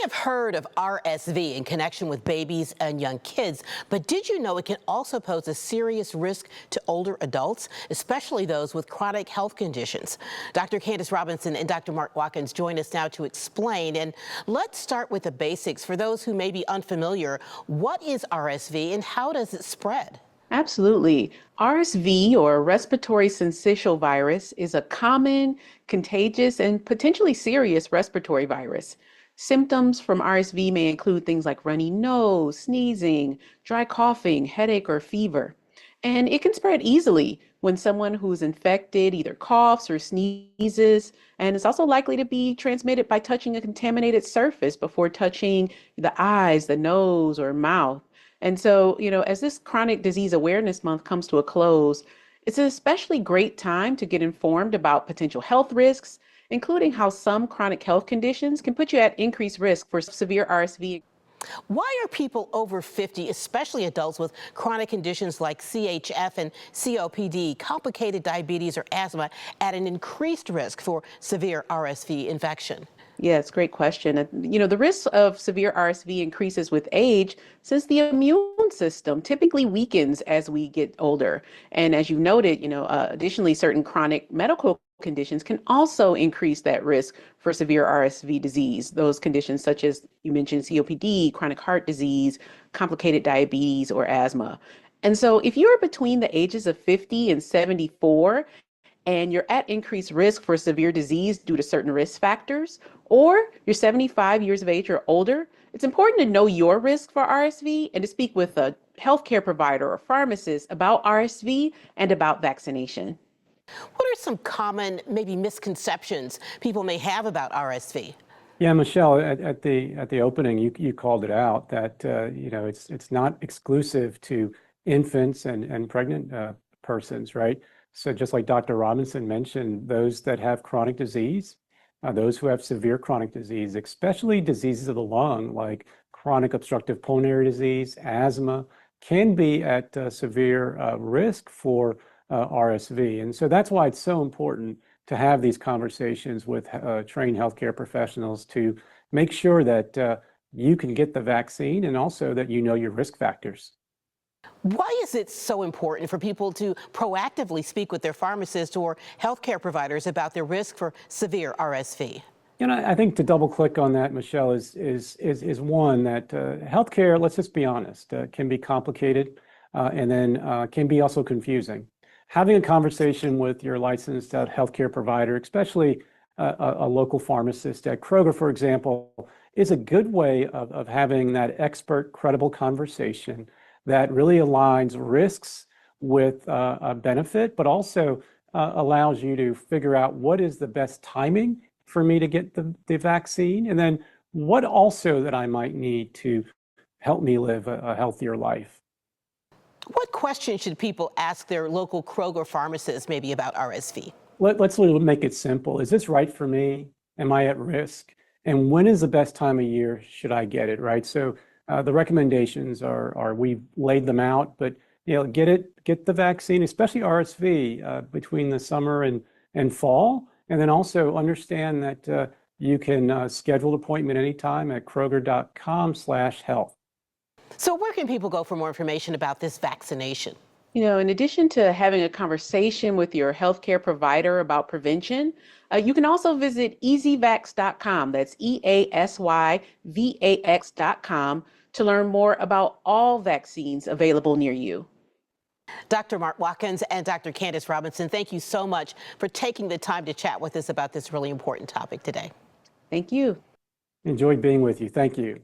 have heard of RSV in connection with babies and young kids, but did you know it can also pose a serious risk to older adults, especially those with chronic health conditions? Dr. Candace Robinson and Dr. Mark Watkins join us now to explain. And let's start with the basics. For those who may be unfamiliar, what is RSV and how does it spread? Absolutely. RSV, or respiratory syncytial virus, is a common, contagious, and potentially serious respiratory virus. Symptoms from RSV may include things like runny nose, sneezing, dry coughing, headache, or fever. And it can spread easily when someone who's infected either coughs or sneezes, and it's also likely to be transmitted by touching a contaminated surface before touching the eyes, the nose, or mouth. And so, as this Chronic Disease Awareness Month comes to a close, it's an especially great time to get informed about potential health risks, including how some chronic health conditions can put you at increased risk for severe RSV. Why are people over 50, especially adults with chronic conditions like CHF and COPD, complicated diabetes or asthma, at an increased risk for severe RSV infection? Yeah, it's a great question. The risk of severe RSV increases with age since the immune system typically weakens as we get older. And as you noted, additionally, certain chronic medical conditions can also increase that risk for severe RSV disease. Those conditions such as you mentioned COPD, chronic heart disease, complicated diabetes, or asthma. And so if you're between the ages of 50 and 74, and you're at increased risk for severe disease due to certain risk factors, or you're 75 years of age or older, it's important to know your risk for RSV and to speak with a healthcare provider or pharmacist about RSV and about vaccination. What are some common, maybe misconceptions people may have about RSV? Yeah, Michelle, at the opening, you called it out that it's not exclusive to infants and pregnant persons, right? So just like Dr. Robinson mentioned, those that have chronic disease, those who have severe chronic disease, especially diseases of the lung like chronic obstructive pulmonary disease, asthma, can be at severe risk for RSV. And so that's why it's so important to have these conversations with trained healthcare professionals to make sure that you can get the vaccine and also that you know your risk factors. Why is it so important for people to proactively speak with their pharmacist or healthcare providers about their risk for severe RSV? I think to double click on that, Michelle, is one that healthcare, let's just be honest, can be complicated and then can be also confusing. Having a conversation with your licensed healthcare provider, especially a local pharmacist at Kroger, for example, is a good way of having that expert, credible conversation that really aligns risks with a benefit, but also allows you to figure out what is the best timing for me to get the vaccine, and then what also that I might need to help me live a healthier life. What questions should people ask their local Kroger pharmacist maybe about RSV? Let's make it simple. Is this right for me? Am I at risk? And when is the best time of year should I get it, right? So the recommendations are we've laid them out, but get the vaccine, especially RSV, between the summer and fall, and then also understand that you can schedule an appointment anytime at kroger.com/health. So where can people go for more information about this vaccination? In addition to having a conversation with your healthcare provider about prevention, you can also visit easyvax.com. That's EASYVAX.com to learn more about all vaccines available near you. Dr. Mark Watkins and Dr. Candace Robinson, thank you so much for taking the time to chat with us about this really important topic today. Thank you. Enjoyed being with you. Thank you.